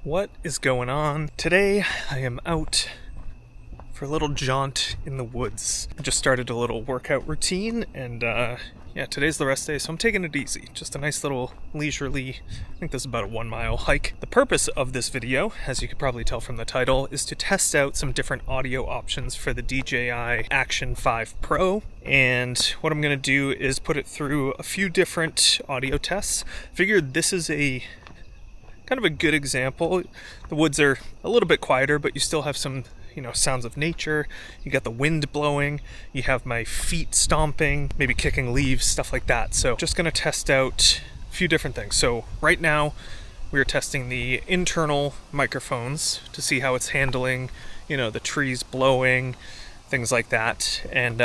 What is going on? Today I am out for a little jaunt in the woods. I just started a little workout routine and yeah, today's the rest day, so I'm taking it easy. Just a nice little leisurely, I think this is about a 1 mile hike. The purpose of this video, as you could probably tell from the title, is to test out some different audio options for the DJI Action 5 Pro. And what I'm gonna do is put it through a few different audio tests. Figured this is a kind of a good example. The woods are a little bit quieter, but you still have some, sounds of nature. You got the wind blowing, you have my feet stomping, maybe kicking leaves, stuff like that. So just gonna test out a few different things. So right now we're testing the internal microphones to see how it's handling, the trees blowing, things like that. And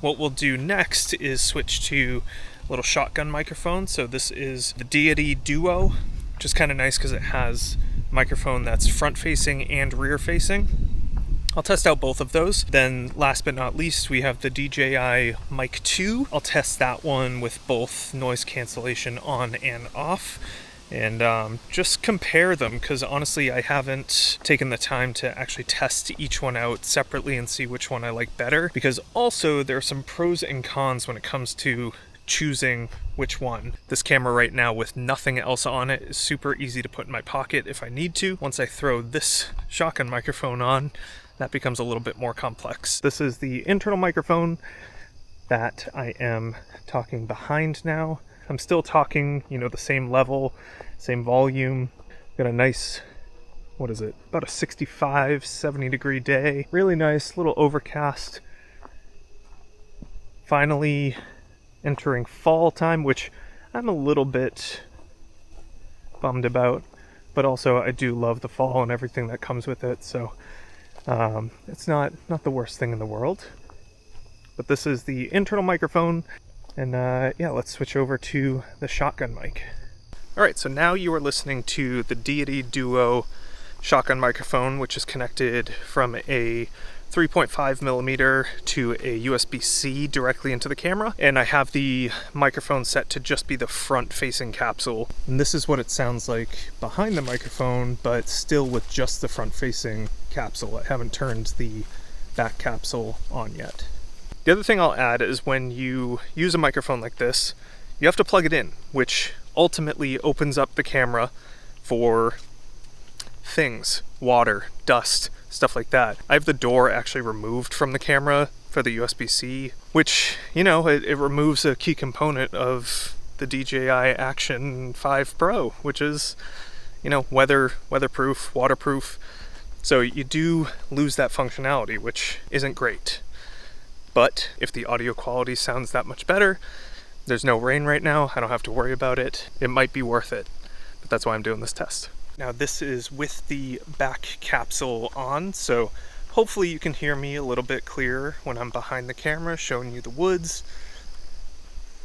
what we'll do next is switch to a little shotgun microphone. So this is the Deity Duo, which is kind of nice because it has a microphone that's front facing and rear facing. I'll test out both of those. Then last but not least, we have the DJI Mic 2. I'll test that one with both noise cancellation on and off and just compare them, because honestly I haven't taken the time to actually test each one out separately and see which one I like better, because also there are some pros and cons when it comes to choosing which one. This camera right now with nothing else on it is super easy to put in my pocket if I need to. Once I throw this shotgun microphone on, that becomes a little bit more complex. This is the internal microphone that I am talking behind now. I'm still talking, the same level, same volume. Got a nice, about a 65, 70 degree day. Really nice, little overcast. Finally entering fall time, which I'm a little bit bummed about, but also I do love the fall and everything that comes with it, so it's not the worst thing in the world. But this is the internal microphone, and yeah, let's switch over to the shotgun mic. Alright, so now you are listening to the Deity Duo Shotgun Microphone, which is connected from a 3.5 millimeter to a USB-C directly into the camera, and I have the microphone set to just be the front-facing capsule. And this is what it sounds like behind the microphone, but still with just the front-facing capsule. I haven't turned the back capsule on yet. The other thing I'll add is when you use a microphone like this, you have to plug it in, which ultimately opens up the camera for things, water, dust, stuff like that. I have the door actually removed from the camera for the USB-C, which, it removes a key component of the DJI Action 5 Pro, which is, weatherproof, waterproof. So you do lose that functionality, which isn't great. But if the audio quality sounds that much better, there's no rain right now, I don't have to worry about it, it might be worth it. But that's why I'm doing this test. Now this is with the back capsule on, so hopefully you can hear me a little bit clearer when I'm behind the camera showing you the woods.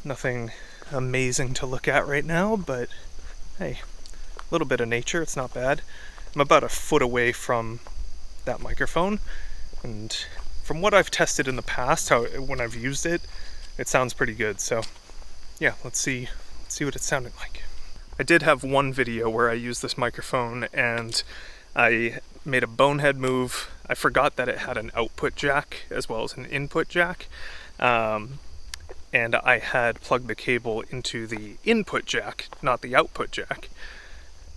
Nothing amazing to look at right now, but hey, a little bit of nature, it's not bad. I'm about a foot away from that microphone, and from what I've tested in the past, when I've used it, it sounds pretty good. So yeah, let's see what it's sounding like. I did have one video where I used this microphone and I made a bonehead move. I forgot that it had an output jack as well as an input jack. And I had plugged the cable into the input jack, not the output jack.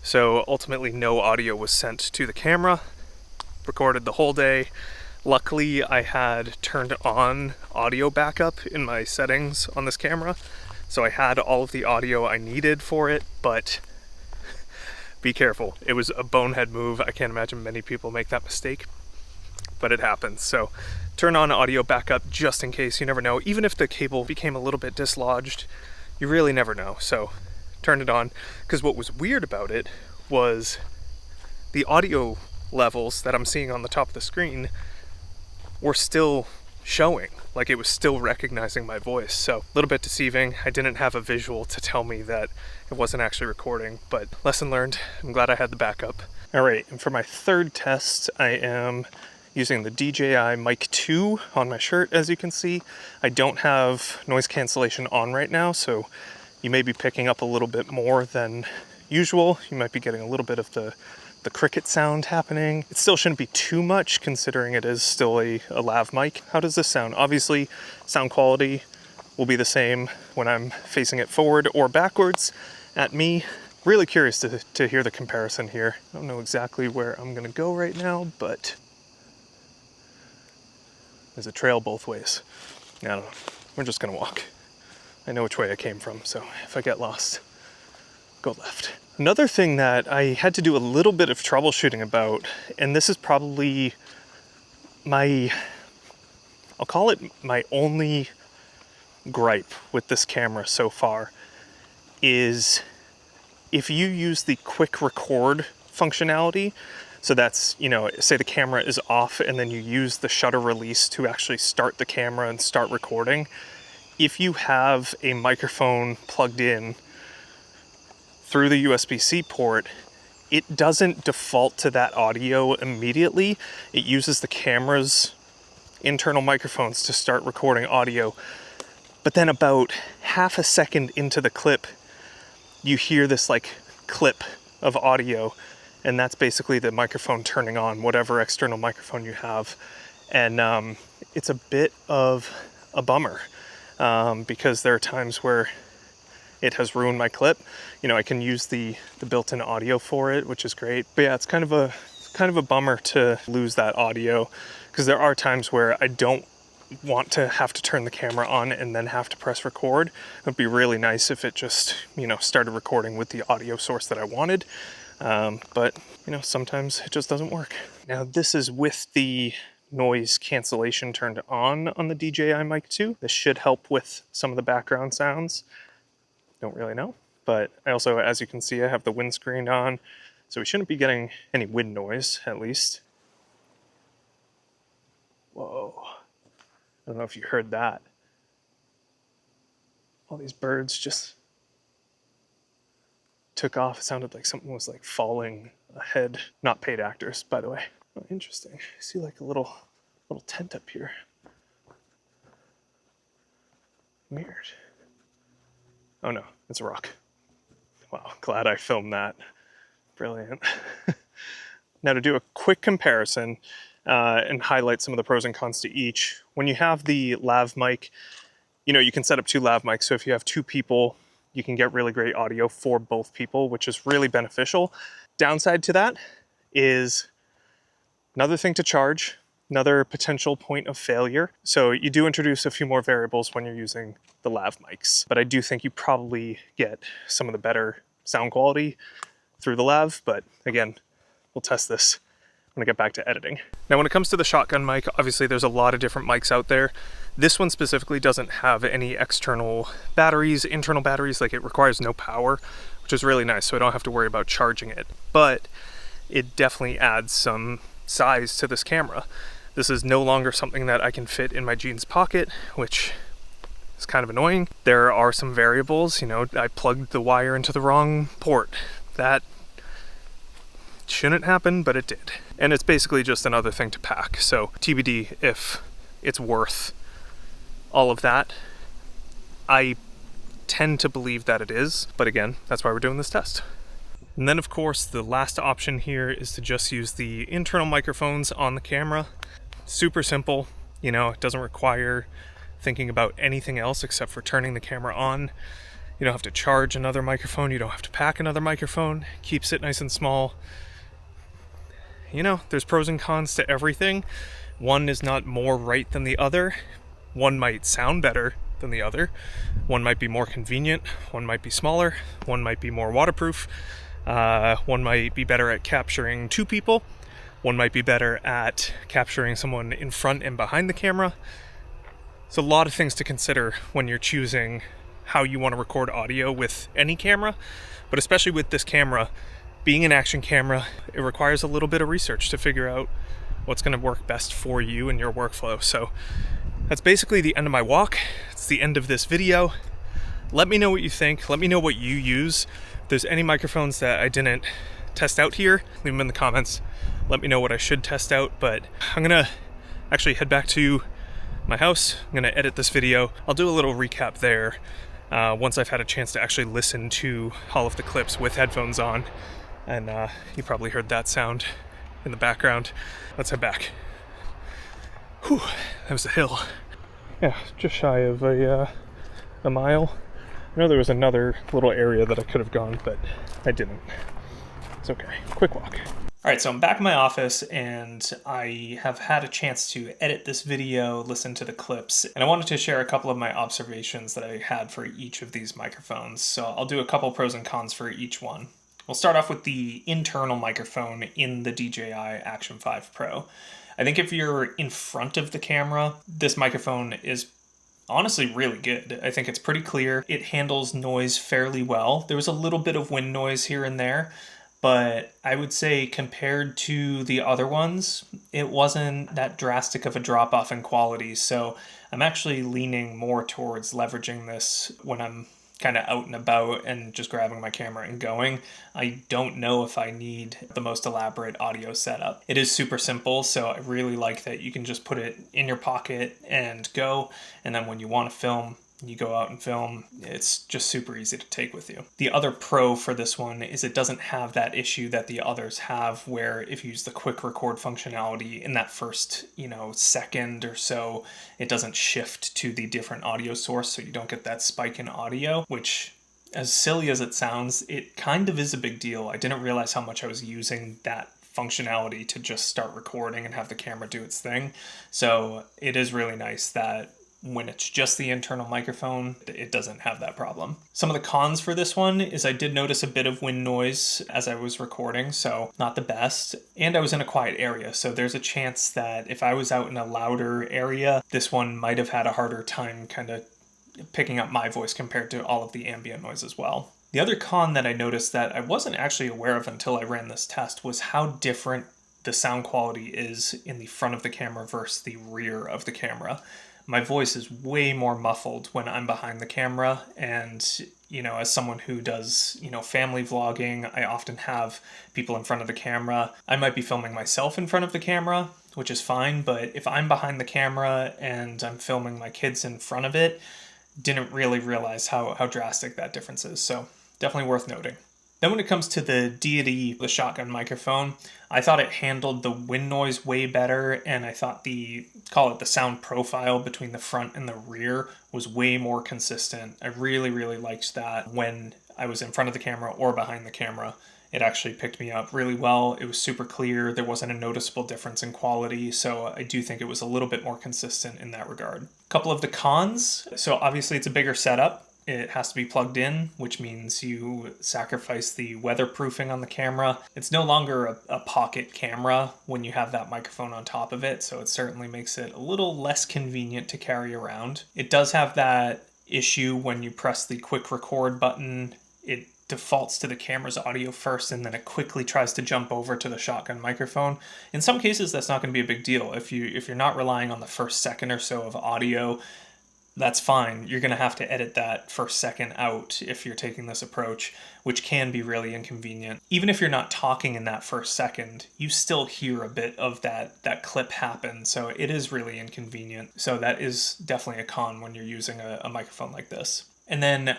So ultimately no audio was sent to the camera. Recorded the whole day. Luckily I had turned on audio backup in my settings on this camera. So I had all of the audio I needed for it, but be careful. It was a bonehead move. I can't imagine many people make that mistake, but it happens. So turn on audio backup just in case, you never know. Even if the cable became a little bit dislodged, you really never know. So turn it on, because what was weird about it was the audio levels that I'm seeing on the top of the screen were still showing, like it was still recognizing my voice. So a little bit deceiving. I didn't have a visual to tell me that it wasn't actually recording, but lesson learned. I'm glad I had the backup. All right, and for my third test, I am using the DJI Mic 2 on my shirt, as you can see. I don't have noise cancellation on right now, so you may be picking up a little bit more than usual. You might be getting a little bit of the the cricket sound happening. It still shouldn't be too much considering it is still a lav mic. How does this sound? Obviously, sound quality will be the same when I'm facing it forward or backwards at me. Really curious to hear the comparison here. I don't know exactly where I'm gonna go right now, but there's a trail both ways. I don't know, we're just gonna walk. I know which way I came from, so if I get lost, go left. Another thing that I had to do a little bit of troubleshooting about, and this is probably I'll call it my only gripe with this camera so far, is if you use the quick record functionality, so that's, you know, say the camera is off and then you use the shutter release to actually start the camera and start recording. If you have a microphone plugged in through the USB-C port, it doesn't default to that audio immediately. It uses the camera's internal microphones to start recording audio. But then about half a second into the clip, you hear this like clip of audio, and that's basically the microphone turning on whatever external microphone you have. And it's a bit of a bummer because there are times where it has ruined my clip. You know, I can use the built-in audio for it, which is great. But yeah, it's kind of a bummer to lose that audio, because there are times where I don't want to have to turn the camera on and then have to press record. It would be really nice if it just, you know, started recording with the audio source that I wanted. But, you know, sometimes it just doesn't work. Now, this is with the noise cancellation turned on the DJI Mic 2. This should help with some of the background sounds. Don't really know. But I also, as you can see, I have the windscreen on, so we shouldn't be getting any wind noise, at least. Whoa. I don't know if you heard that. All these birds just took off. It sounded like something was like falling ahead. Not paid actors, by the way. Oh, interesting. I see like a little tent up here. Weird. Oh no, it's a rock. Wow, glad I filmed that. Brilliant. Now, to do a quick comparison and highlight some of the pros and cons to each. When you have the lav mic, you know, you can set up 2 lav mics. So if you have 2 people, you can get really great audio for both people, which is really beneficial. Downside to that is another thing to charge, another potential point of failure. So you do introduce a few more variables when you're using the lav mics, but I do think you probably get some of the better sound quality through the lav. But again, we'll test this when I get back to editing. Now, when it comes to the shotgun mic, obviously there's a lot of different mics out there. This one specifically doesn't have any external batteries, internal batteries, like it requires no power, which is really nice, so I don't have to worry about charging it. But it definitely adds some size to this camera. This is no longer something that I can fit in my jeans pocket, which is kind of annoying. There are some variables, you know, I plugged the wire into the wrong port. That shouldn't happen, but it did. And it's basically just another thing to pack. So TBD if it's worth all of that. I tend to believe that it is, but again, that's why we're doing this test. And then of course, the last option here is to just use the internal microphones on the camera. Super simple, you know, it doesn't require thinking about anything else except for turning the camera on. You don't have to charge another microphone, you don't have to pack another microphone, keeps it nice and small. You know, there's pros and cons to everything. One is not more right than the other. One might sound better than the other. One might be more convenient, one might be smaller, one might be more waterproof. One might be better at capturing 2 people. One might be better at capturing someone in front and behind the camera. There's a lot of things to consider when you're choosing how you want to record audio with any camera, but especially with this camera, being an action camera, it requires a little bit of research to figure out what's going to work best for you and your workflow. So that's basically the end of my walk. It's the end of this video. Let me know what you think. Let me know what you use. If there's any microphones that I didn't test out here, leave them in the comments. Let me know what I should test out, but I'm gonna actually head back to my house. I'm gonna edit this video. I'll do a little recap there once I've had a chance to actually listen to all of the clips with headphones on. And you probably heard that sound in the background. Let's head back. Whew, that was a hill. Yeah, just shy of a mile. I know there was another little area that I could have gone, but I didn't. It's okay. Quick walk. All right, so I'm back in my office and I have had a chance to edit this video, listen to the clips, and I wanted to share a couple of my observations that I had for each of these microphones. So I'll do a couple pros and cons for each one. We'll start off with the internal microphone in the DJI Action 5 Pro. I think if you're in front of the camera, this microphone is honestly really good. I think it's pretty clear. It handles noise fairly well. There was a little bit of wind noise here and there, but I would say compared to the other ones, it wasn't that drastic of a drop off in quality. So I'm actually leaning more towards leveraging this when I'm kind of out and about and just grabbing my camera and going. I don't know if I need the most elaborate audio setup. It is super simple, so I really like that you can just put it in your pocket and go, and then when you want to film, you go out and film. It's just super easy to take with you. The other pro for this one is it doesn't have that issue that the others have, where if you use the quick record functionality in that first, second or so, it doesn't shift to the different audio source, so you don't get that spike in audio, which, as silly as it sounds, it kind of is a big deal. I didn't realize how much I was using that functionality to just start recording and have the camera do its thing. So it is really nice that when it's just the internal microphone, it doesn't have that problem. Some of the cons for this one is I did notice a bit of wind noise as I was recording, so not the best. And I was in a quiet area, so there's a chance that if I was out in a louder area, this one might have had a harder time kind of picking up my voice compared to all of the ambient noise as well. The other con that I noticed that I wasn't actually aware of until I ran this test was how different the sound quality is in the front of the camera versus the rear of the camera. My voice is way more muffled when I'm behind the camera, and as someone who does family vlogging, I often have people in front of the camera. I might be filming myself in front of the camera, which is fine, but if I'm behind the camera and I'm filming my kids in front of it, didn't really realize how drastic that difference is, so definitely worth noting. Then when it comes to the Deity, the shotgun microphone, I thought it handled the wind noise way better, and I thought the sound profile between the front and the rear was way more consistent. I really, really liked that when I was in front of the camera or behind the camera. It actually picked me up really well. It was super clear. There wasn't a noticeable difference in quality, so I do think it was a little bit more consistent in that regard. A couple of the cons. So obviously it's a bigger setup. It has to be plugged in, which means you sacrifice the weatherproofing on the camera. It's no longer a pocket camera when you have that microphone on top of it, so it certainly makes it a little less convenient to carry around. It does have that issue when you press the quick record button. It defaults to the camera's audio first, and then it quickly tries to jump over to the shotgun microphone. In some cases, that's not going to be a big deal. If you're not relying on the first second or so of audio, that's fine. You're going to have to edit that first second out if you're taking this approach, which can be really inconvenient. Even if you're not talking in that first second, you still hear a bit of that clip happen, so it is really inconvenient. So that is definitely a con when you're using a microphone like this. And then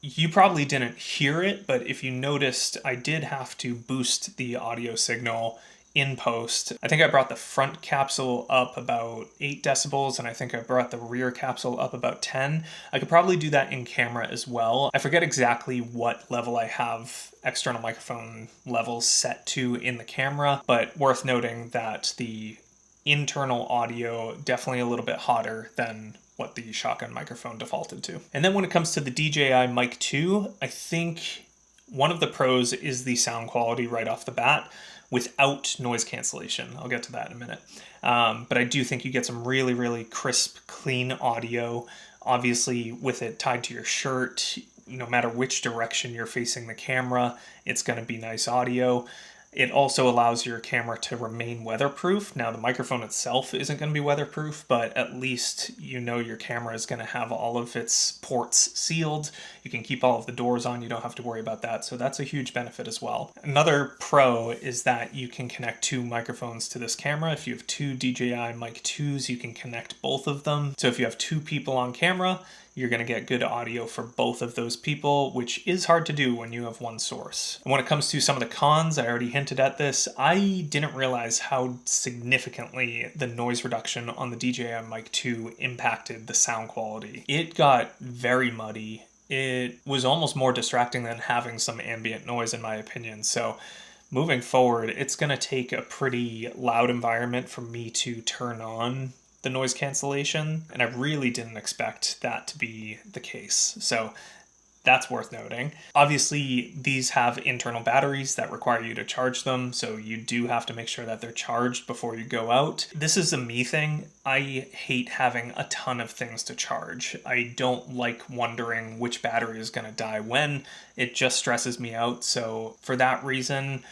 you probably didn't hear it, but if you noticed, I did have to boost the audio signal in post. I think I brought the front capsule up about 8 decibels, and I think I brought the rear capsule up about 10. I could probably do that in camera as well. I forget exactly what level I have external microphone levels set to in the camera, but worth noting that the internal audio definitely a little bit hotter than what the shotgun microphone defaulted to. And then when it comes to the DJI Mic 2, I think one of the pros is the sound quality right off the bat without noise cancellation. I'll get to that in a minute. But I do think you get some really, really crisp, clean audio. Obviously, with it tied to your shirt, no matter which direction you're facing the camera, it's going to be nice audio. It also allows your camera to remain weatherproof. Now, the microphone itself isn't going to be weatherproof, but at least you know your camera is going to have all of its ports sealed. You can keep all of the doors on. You don't have to worry about that. So that's a huge benefit as well. Another pro is that you can connect 2 microphones to this camera. If you have 2 DJI Mic 2s, you can connect both of them. So if you have 2 people on camera, you're going to get good audio for both of those people, which is hard to do when you have one source. And when it comes to some of the cons, I already hinted at this, I didn't realize how significantly the noise reduction on the DJI Mic 2 impacted the sound quality. It got very muddy. It was almost more distracting than having some ambient noise, in my opinion. So moving forward, it's going to take a pretty loud environment for me to turn on the noise cancellation, and I really didn't expect that to be the case. So that's worth noting. Obviously, these have internal batteries that require you to charge them, so you do have to make sure that they're charged before you go out. This is a me thing. I hate having a ton of things to charge. I don't like wondering which battery is going to die when. It just stresses me out, so for that reason,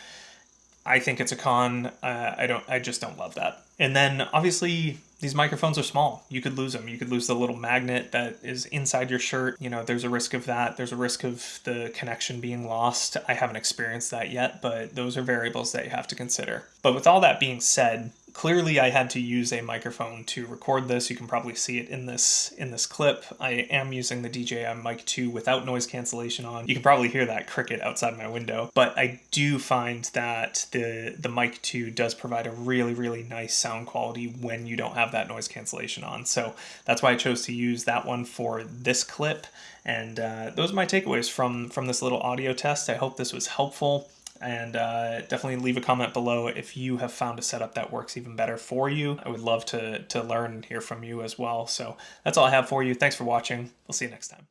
I think it's a con. I just don't love that. And then obviously these microphones are small. You could lose them. You could lose the little magnet that is inside your shirt. You know, there's a risk of that. There's a risk of the connection being lost. I haven't experienced that yet, but those are variables that you have to consider. But with all that being said, clearly I had to use a microphone to record this. You can probably see it in this clip. I am using the DJI Mic 2 without noise cancellation on. You can probably hear that cricket outside my window, but I do find that the Mic 2 does provide a really, really nice sound quality when you don't have that noise cancellation on. So that's why I chose to use that one for this clip. And those are my takeaways from this little audio test. I hope this was helpful. And definitely leave a comment below if you have found a setup that works even better for you. I would love to learn and hear from you as well. So that's all I have for you. Thanks for watching. We'll see you next time.